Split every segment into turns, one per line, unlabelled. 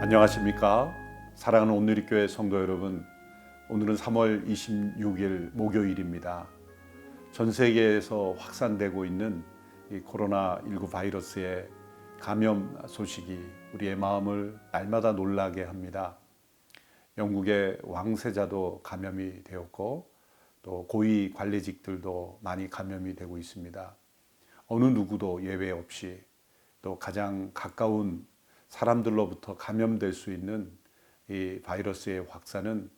안녕하십니까? 사랑하는 온누리교회 성도 여러분, 오늘은 3월 26일 목요일입니다. 전 세계에서 확산되고 있는 이 코로나19 바이러스의 감염 소식이 우리의 마음을 날마다 놀라게 합니다. 영국의 왕세자도 감염이 되었고 또 고위 관리직들도 많이 감염이 되고 있습니다. 어느 누구도 예외 없이 또 가장 가까운 사람들로부터 감염될 수 있는 이 바이러스의 확산은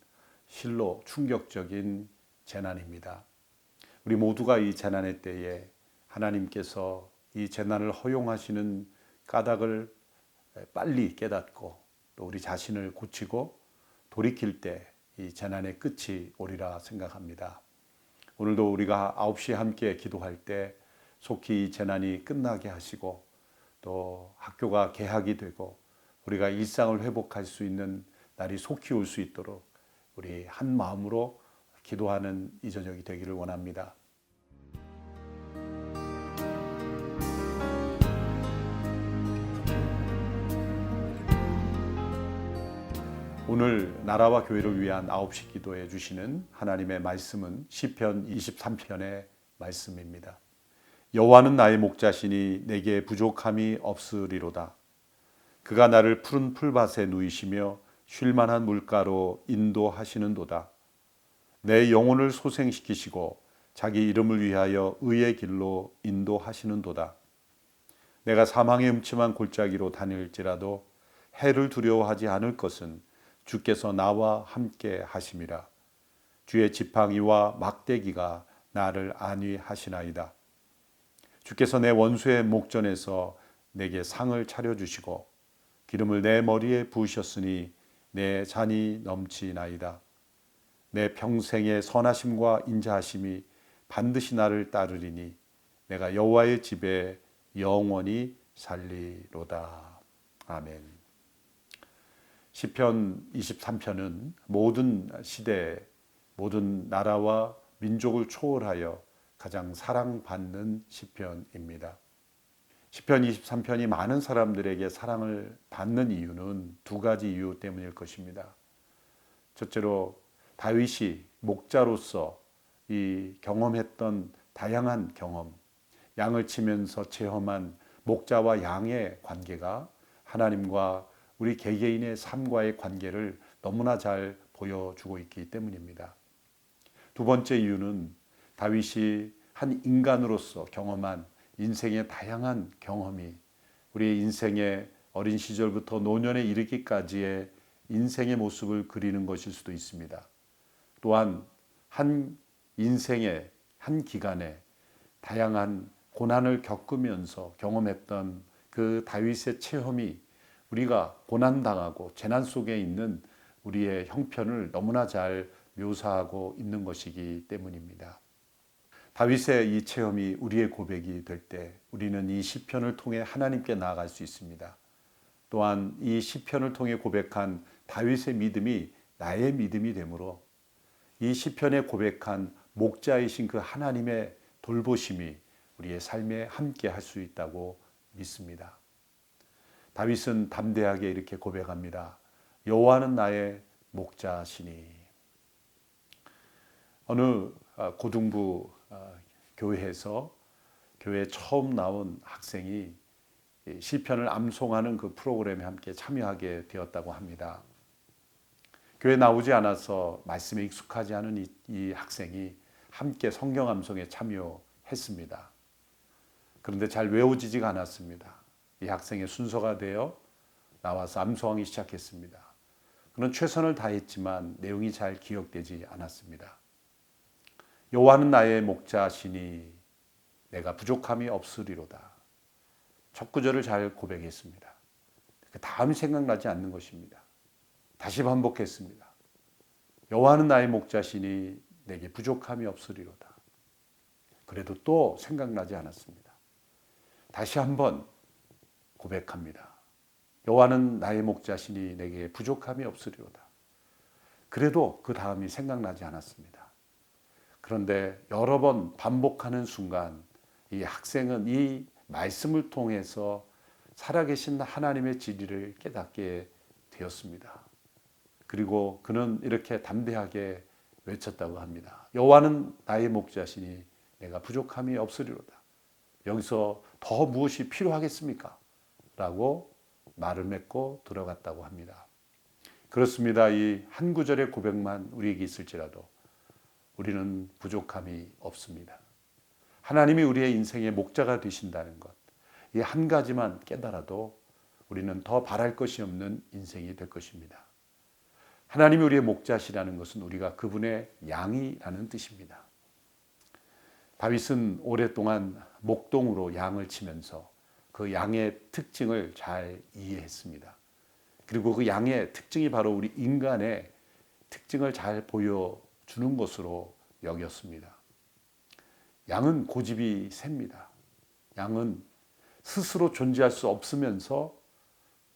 실로 충격적인 재난입니다. 우리 모두가 이 재난의 때에 하나님께서 이 재난을 허용하시는 까닭을 빨리 깨닫고 또 우리 자신을 고치고 돌이킬 때 이 재난의 끝이 오리라 생각합니다. 오늘도 우리가 9시에 함께 기도할 때 속히 이 재난이 끝나게 하시고 또 학교가 개학이 되고 우리가 일상을 회복할 수 있는 날이 속히 올 수 있도록 우리 한 마음으로 기도하는 이 저녁이 되기를 원합니다. 오늘 나라와 교회를 위한 9시 기도해 주시는 하나님의 말씀은 시편 23편의 말씀입니다. 여호와는 나의 목자시니 내게 부족함이 없으리로다. 그가 나를 푸른 풀밭에 누이시며 쉴만한 물가로 인도하시는도다. 내 영혼을 소생시키시고 자기 이름을 위하여 의의 길로 인도하시는도다. 내가 사망의 음침한 골짜기로 다닐지라도 해를 두려워하지 않을 것은 주께서 나와 함께 하심이라. 주의 지팡이와 막대기가 나를 안위하시나이다. 주께서 내 원수의 목전에서 내게 상을 차려주시고 기름을 내 머리에 부으셨으니 내 잔이 넘치나이다. 내 평생의 선하심과 인자하심이 반드시 나를 따르리니 내가 여호와의 집에 영원히 살리로다. 아멘. 시편 23편은 모든 시대, 모든 나라와 민족을 초월하여 가장 사랑받는 시편입니다. 시편 23편이 많은 사람들에게 사랑을 받는 이유는 두 가지 이유 때문일 것입니다. 첫째로 다윗이 목자로서 이 경험했던 다양한 경험, 양을 치면서 체험한 목자와 양의 관계가 하나님과 우리 개개인의 삶과의 관계를 너무나 잘 보여주고 있기 때문입니다. 두 번째 이유는 다윗이 한 인간으로서 경험한 인생의 다양한 경험이 우리의 인생의 어린 시절부터 노년에 이르기까지의 인생의 모습을 그리는 것일 수도 있습니다. 또한 한 인생의 한 기간에 다양한 고난을 겪으면서 경험했던 그 다윗의 체험이 우리가 고난당하고 재난 속에 있는 우리의 형편을 너무나 잘 묘사하고 있는 것이기 때문입니다. 다윗의 이 체험이 우리의 고백이 될 때 우리는 이 시편을 통해 하나님께 나아갈 수 있습니다. 또한 이 시편을 통해 고백한 다윗의 믿음이 나의 믿음이 되므로 이 시편에 고백한 목자이신 그 하나님의 돌보심이 우리의 삶에 함께 할 수 있다고 믿습니다. 다윗은 담대하게 이렇게 고백합니다. 여호와는 나의 목자시니. 어느 고등부 교회에서 교회에 처음 나온 학생이 시편을 암송하는 그 프로그램에 함께 참여하게 되었다고 합니다. 교회에 나오지 않아서 말씀에 익숙하지 않은 이 학생이 함께 성경 암송에 참여했습니다. 그런데 잘 외워지지가 않았습니다. 이 학생의 순서가 되어 나와서 암송하기 시작했습니다. 그는 최선을 다했지만 내용이 잘 기억되지 않았습니다. 여호와는 나의 목자시니 내가 부족함이 없으리로다. 첫 구절을 잘 고백했습니다. 그 다음이 생각나지 않는 것입니다. 다시 반복했습니다. 여호와는 나의 목자시니 내게 부족함이 없으리로다. 그래도 또 생각나지 않았습니다. 다시 한번 고백합니다. 여호와는 나의 목자시니 내게 부족함이 없으리로다. 그래도 그 다음이 생각나지 않았습니다. 그런데 여러 번 반복하는 순간 이 학생은 이 말씀을 통해서 살아계신 하나님의 진리를 깨닫게 되었습니다. 그리고 그는 이렇게 담대하게 외쳤다고 합니다. 여호와는 나의 목자시니 내가 부족함이 없으리로다. 여기서 더 무엇이 필요하겠습니까? 라고 말을 맺고 들어갔다고 합니다. 그렇습니다. 이 한 구절의 고백만 우리에게 있을지라도 우리는 부족함이 없습니다. 하나님이 우리의 인생의 목자가 되신다는 것, 이 한 가지만 깨달아도 우리는 더 바랄 것이 없는 인생이 될 것입니다. 하나님이 우리의 목자시라는 것은 우리가 그분의 양이라는 뜻입니다. 다윗은 오랫동안 목동으로 양을 치면서 그 양의 특징을 잘 이해했습니다. 그리고 그 양의 특징이 바로 우리 인간의 특징을 잘 보여주는 것으로 여겼습니다. 양은 고집이 셉니다. 양은 스스로 존재할 수 없으면서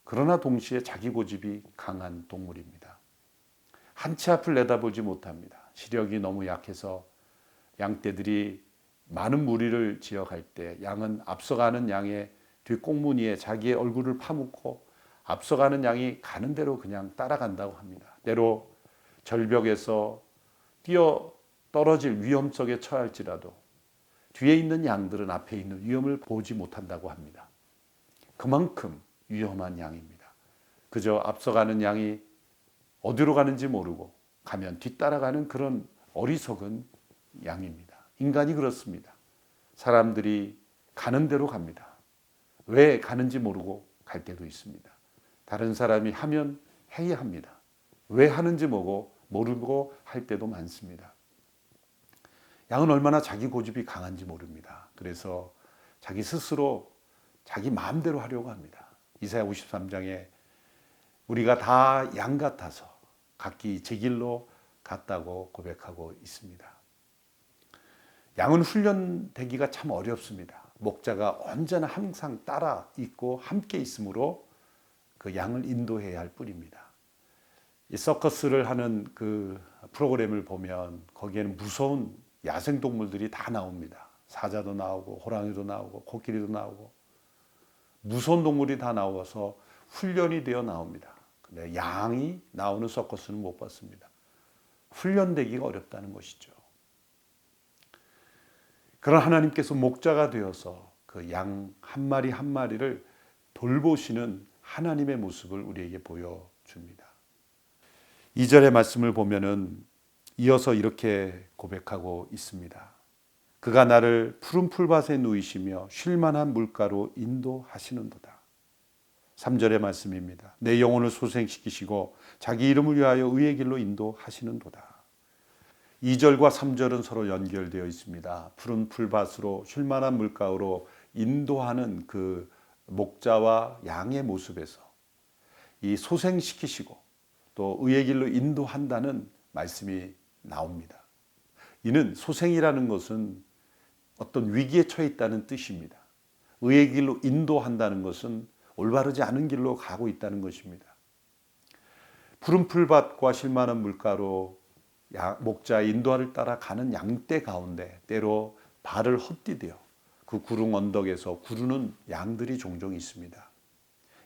그러나 동시에 자기 고집이 강한 동물입니다. 한 치 앞을 내다보지 못합니다. 시력이 너무 약해서 양떼들이 많은 무리를 지어갈 때 양은 앞서가는 양의 뒷꽁무니에 자기의 얼굴을 파묻고 앞서가는 양이 가는 대로 그냥 따라간다고 합니다. 때로 절벽에서 뛰어 떨어질 위험 속에 처할지라도 뒤에 있는 양들은 앞에 있는 위험을 보지 못한다고 합니다. 그만큼 위험한 양입니다. 그저 앞서가는 양이 어디로 가는지 모르고 가면 뒤따라가는 그런 어리석은 양입니다. 인간이 그렇습니다. 사람들이 가는 대로 갑니다. 왜 가는지 모르고 갈 때도 있습니다. 다른 사람이 하면 해야 합니다. 왜 하는지 모르고 할 때도 많습니다. 양은 얼마나 자기 고집이 강한지 모릅니다. 그래서 자기 스스로 자기 마음대로 하려고 합니다. 이사야 53장에 우리가 다 양 같아서 각기 제 길로 갔다고 고백하고 있습니다. 양은 훈련되기가 참 어렵습니다. 목자가 언제나 항상 따라 있고 함께 있으므로 그 양을 인도해야 할 뿐입니다. 이 서커스를 하는 그 프로그램을 보면 거기에는 무서운 야생동물들이 다 나옵니다. 사자도 나오고 호랑이도 나오고 코끼리도 나오고 무서운 동물이 다 나와서 훈련이 되어 나옵니다. 근데 양이 나오는 서커스는 못 봤습니다. 훈련되기가 어렵다는 것이죠. 그런 하나님께서 목자가 되어서 그 양 한 마리 한 마리를 돌보시는 하나님의 모습을 우리에게 보여줍니다. 2절의 말씀을 보면은 이어서 이렇게 고백하고 있습니다. 그가 나를 푸른 풀밭에 누이시며 쉴만한 물가로 인도하시는도다. 3절의 말씀입니다. 내 영혼을 소생시키시고 자기 이름을 위하여 의의 길로 인도하시는도다. 2절과 3절은 서로 연결되어 있습니다. 푸른 풀밭으로 쉴만한 물가로 인도하는 그 목자와 양의 모습에서 이 소생시키시고 또 의의 길로 인도한다는 말씀이 나옵니다. 이는 소생이라는 것은 어떤 위기에 처해 있다는 뜻입니다. 의의 길로 인도한다는 것은 올바르지 않은 길로 가고 있다는 것입니다. 푸른 풀밭과 쉴만한 물가로 목자의 인도를 따라 가는 양떼 가운데 때로 발을 헛디뎌 그 구릉 언덕에서 구르는 양들이 종종 있습니다.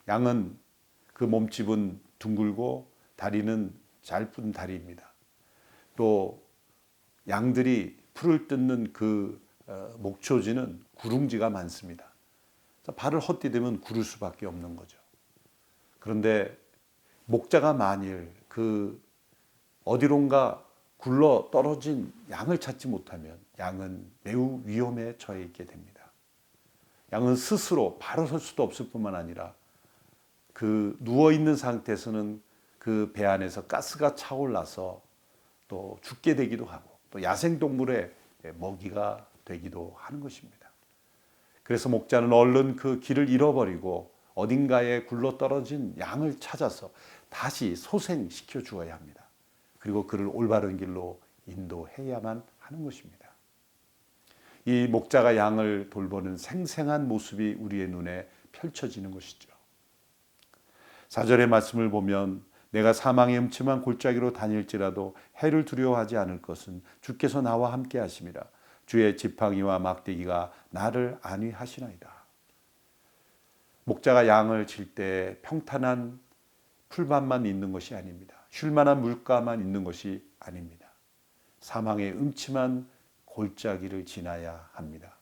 양은 그 몸집은 둥글고 다리는 짧은 다리입니다. 또 양들이 풀을 뜯는 그 목초지는 구릉지가 많습니다. 발을 헛디디면 구를 수밖에 없는 거죠. 그런데 목자가 만일 그 어디론가 굴러 떨어진 양을 찾지 못하면 양은 매우 위험에 처해 있게 됩니다. 양은 스스로 바로 설 수도 없을 뿐만 아니라 그 누워있는 상태에서는 그 배 안에서 가스가 차올라서 또 죽게 되기도 하고 또 야생동물의 먹이가 되기도 하는 것입니다. 그래서 목자는 얼른 그 길을 잃어버리고 어딘가에 굴러 떨어진 양을 찾아서 다시 소생시켜 주어야 합니다. 그리고 그를 올바른 길로 인도해야만 하는 것입니다. 이 목자가 양을 돌보는 생생한 모습이 우리의 눈에 펼쳐지는 것이죠. 4절의 말씀을 보면 내가 사망의 음침한 골짜기로 다닐지라도 해를 두려워하지 않을 것은 주께서 나와 함께 하심이라. 주의 지팡이와 막대기가 나를 안위하시나이다. 목자가 양을 칠 때 평탄한 풀밭만 있는 것이 아닙니다. 쉴 만한 물가만 있는 것이 아닙니다. 사망의 음침한 골짜기를 지나야 합니다.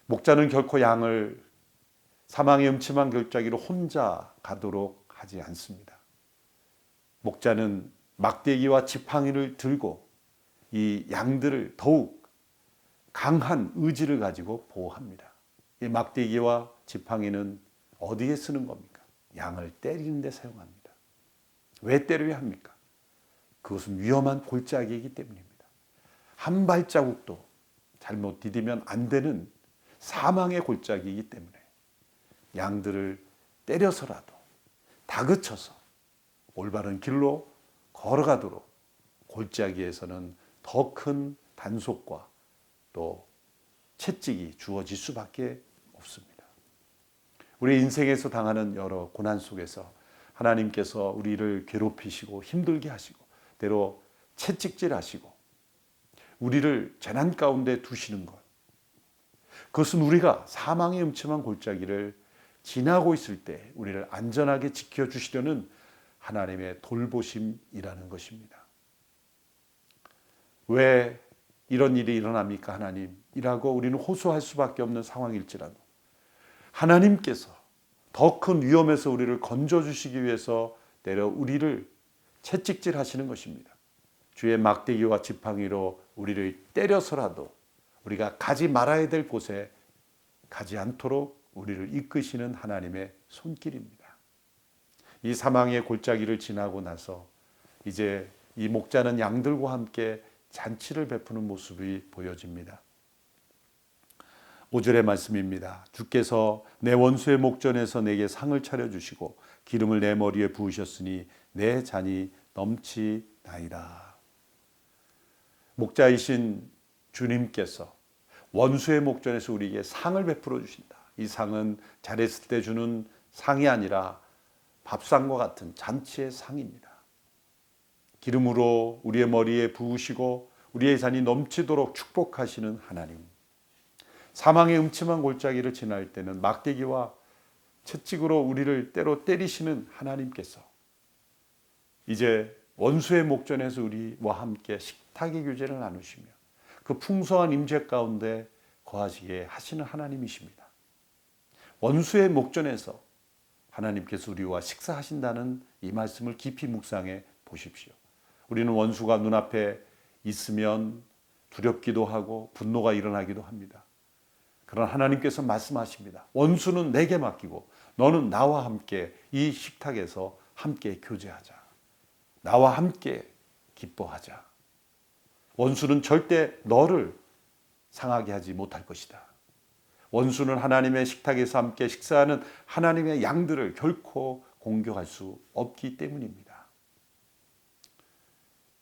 목자는 결코 양을 사망의 음침한 골짜기로 혼자 가도록 하지 않습니다. 목자는 막대기와 지팡이를 들고 이 양들을 더욱 강한 의지를 가지고 보호합니다. 이 막대기와 지팡이는 어디에 쓰는 겁니까? 양을 때리는 데 사용합니다. 왜 때려야 합니까? 그것은 위험한 골짜기이기 때문입니다. 한 발자국도 잘못 디디면 안 되는 사망의 골짜기이기 때문에 양들을 때려서라도 다그쳐서 올바른 길로 걸어가도록 골짜기에서는 더 큰 단속과 또 채찍이 주어질 수밖에 없습니다. 우리 인생에서 당하는 여러 고난 속에서 하나님께서 우리를 괴롭히시고 힘들게 하시고 때로 채찍질하시고 우리를 재난 가운데 두시는 것, 그것은 우리가 사망의 음침한 골짜기를 지나고 있을 때 우리를 안전하게 지켜주시려는 하나님의 돌보심이라는 것입니다. 왜 이런 일이 일어납니까 하나님? 이라고 우리는 호소할 수밖에 없는 상황일지라도 하나님께서 더 큰 위험에서 우리를 건져주시기 위해서 때려 우리를 채찍질 하시는 것입니다. 주의 막대기와 지팡이로 우리를 때려서라도 우리가 가지 말아야 될 곳에 가지 않도록 우리를 이끄시는 하나님의 손길입니다. 이 사망의 골짜기를 지나고 나서 이제 이 목자는 양들과 함께 잔치를 베푸는 모습이 보여집니다. 5절의 말씀입니다. 주께서 내 원수의 목전에서 내게 상을 차려주시고 기름을 내 머리에 부으셨으니 내 잔이 넘치나이다. 목자이신 주님께서 원수의 목전에서 우리에게 상을 베풀어 주신다. 이 상은 잘했을 때 주는 상이 아니라 밥상과 같은 잔치의 상입니다. 기름으로 우리의 머리에 부으시고 우리의 잔이 넘치도록 축복하시는 하나님. 사망의 음침한 골짜기를 지날 때는 막대기와 채찍으로 우리를 때로 때리시는 하나님께서 이제 원수의 목전에서 우리와 함께 식탁의 교제를 나누시며 그 풍성한 임재 가운데 거하시게 하시는 하나님이십니다. 원수의 목전에서 하나님께서 우리와 식사하신다는 이 말씀을 깊이 묵상해 보십시오. 우리는 원수가 눈앞에 있으면 두렵기도 하고 분노가 일어나기도 합니다. 그러나 하나님께서 말씀하십니다. 원수는 내게 맡기고 너는 나와 함께 이 식탁에서 함께 교제하자. 나와 함께 기뻐하자. 원수는 절대 너를 상하게 하지 못할 것이다. 원수는 하나님의 식탁에서 함께 식사하는 하나님의 양들을 결코 공격할 수 없기 때문입니다.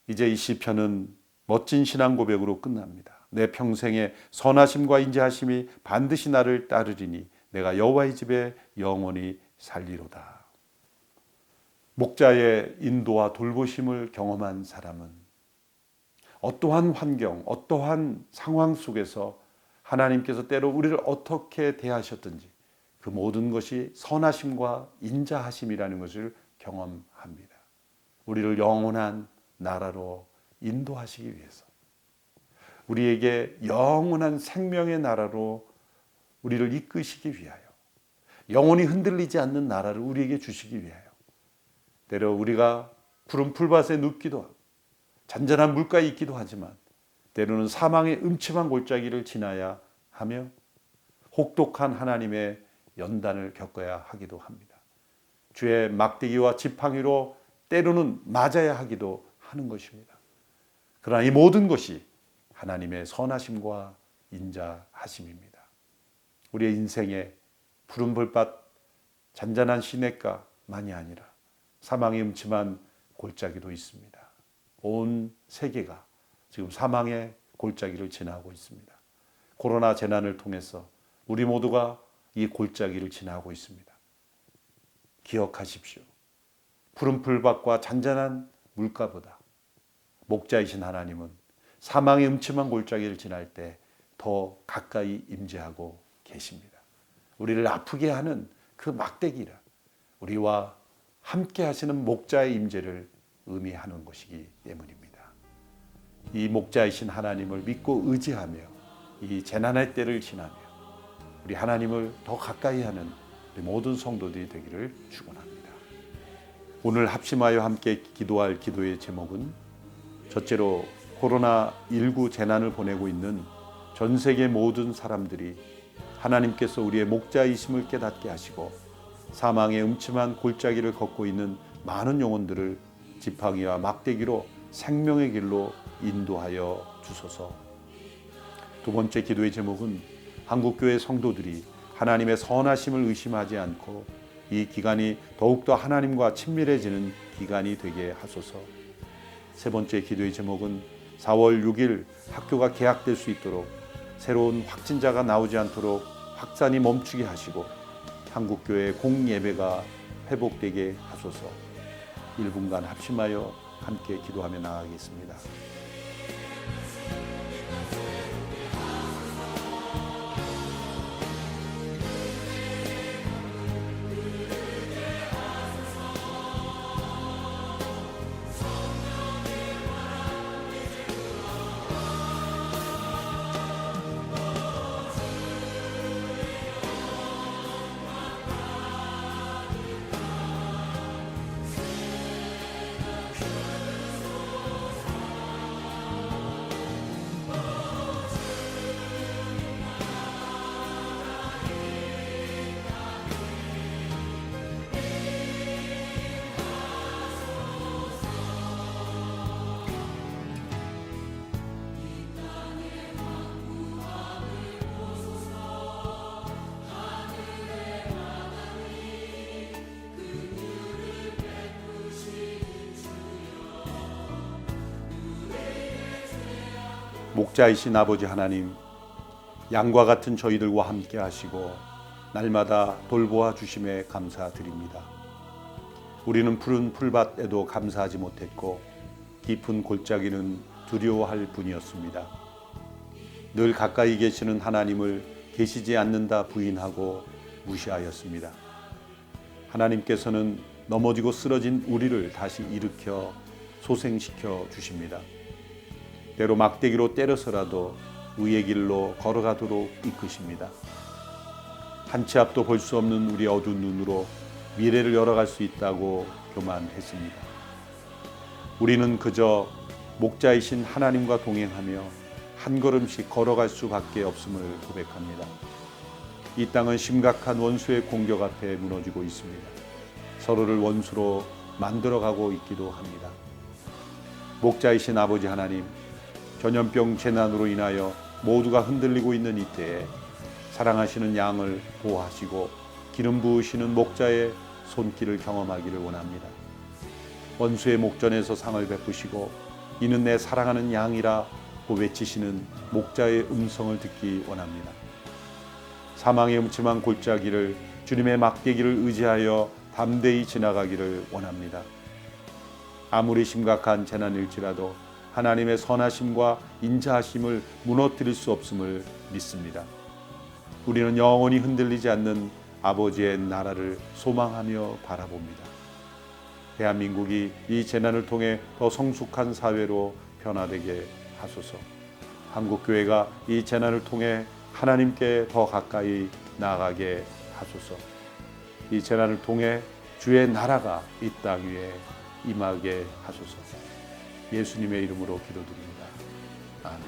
이제 이 시편은 멋진 신앙 고백으로 끝납니다. 내 평생의 선하심과 인자하심이 반드시 나를 따르리니 내가 여호와의 집에 영원히 살리로다. 목자의 인도와 돌보심을 경험한 사람은 어떠한 환경, 어떠한 상황 속에서 하나님께서 때로 우리를 어떻게 대하셨든지 그 모든 것이 선하심과 인자하심이라는 것을 경험합니다. 우리를 영원한 나라로 인도하시기 위해서, 우리에게 영원한 생명의 나라로 우리를 이끄시기 위하여, 영원히 흔들리지 않는 나라를 우리에게 주시기 위하여, 때로 우리가 푸른 풀밭에 눕기도 하고 잔잔한 물가에 있기도 하지만 때로는 사망의 음침한 골짜기를 지나야 하며 혹독한 하나님의 연단을 겪어야 하기도 합니다. 주의 막대기와 지팡이로 때로는 맞아야 하기도 하는 것입니다. 그러나 이 모든 것이 하나님의 선하심과 인자하심입니다. 우리의 인생에 푸른 풀밭, 잔잔한 시냇가만이 아니라 사망의 음침한 골짜기도 있습니다. 온 세계가 지금 사망의 골짜기를 지나고 있습니다. 코로나 재난을 통해서 우리 모두가 이 골짜기를 지나고 있습니다. 기억하십시오. 푸른 풀밭과 잔잔한 물가보다 목자이신 하나님은 사망의 음침한 골짜기를 지날 때 더 가까이 임재하고 계십니다. 우리를 아프게 하는 그 막대기를 우리와 함께 하시는 목자의 임재를 의미하는 것이기 때문입니다. 이 목자이신 하나님을 믿고 의지하며 이 재난의 때를 지나며 우리 하나님을 더 가까이 하는 우리 모든 성도들이 되기를 축원합니다. 오늘 합심하여 함께 기도할 기도의 제목은 첫째로 코로나19 재난을 보내고 있는 전 세계 모든 사람들이 하나님께서 우리의 목자이심을 깨닫게 하시고 사망의 음침한 골짜기를 걷고 있는 많은 영혼들을 지팡이와 막대기로 생명의 길로 인도하여 주소서. 두 번째 기도의 제목은 한국교회 성도들이 하나님의 선하심을 의심하지 않고 이 기간이 더욱더 하나님과 친밀해지는 기간이 되게 하소서. 세 번째 기도의 제목은 4월 6일 학교가 개학될 수 있도록 새로운 확진자가 나오지 않도록 확산이 멈추게 하시고 한국교회 공예배가 회복되게 하소서. 1분간 합심하여 함께 기도하며 나아가겠습니다. 목자이신 아버지 하나님, 양과 같은 저희들과 함께 하시고 날마다 돌보아 주심에 감사드립니다. 우리는 푸른 풀밭에도 감사하지 못했고 깊은 골짜기는 두려워할 뿐이었습니다. 늘 가까이 계시는 하나님을 계시지 않는다 부인하고 무시하였습니다. 하나님께서는 넘어지고 쓰러진 우리를 다시 일으켜 소생시켜 주십니다. 때로 막대기로 때려서라도 의의 길로 걸어가도록 이끄십니다. 한 치 앞도 볼 수 없는 우리 어두운 눈으로 미래를 열어갈 수 있다고 교만했습니다. 우리는 그저 목자이신 하나님과 동행하며 한 걸음씩 걸어갈 수밖에 없음을 고백합니다. 이 땅은 심각한 원수의 공격 앞에 무너지고 있습니다. 서로를 원수로 만들어가고 있기도 합니다. 목자이신 아버지 하나님, 전염병 재난으로 인하여 모두가 흔들리고 있는 이때에 사랑하시는 양을 보호하시고 기름 부으시는 목자의 손길을 경험하기를 원합니다. 원수의 목전에서 상을 베푸시고 이는 내 사랑하는 양이라 고 외치시는 목자의 음성을 듣기 원합니다. 사망의 음침한 골짜기를 주님의 막대기를 의지하여 담대히 지나가기를 원합니다. 아무리 심각한 재난일지라도 하나님의 선하심과 인자하심을 무너뜨릴 수 없음을 믿습니다. 우리는 영원히 흔들리지 않는 아버지의 나라를 소망하며 바라봅니다. 대한민국이 이 재난을 통해 더 성숙한 사회로 변화되게 하소서. 한국교회가 이 재난을 통해 하나님께 더 가까이 나아가게 하소서. 이 재난을 통해 주의 나라가 이 땅 위에 임하게 하소서. 예수님의 이름으로 기도드립니다. 아멘.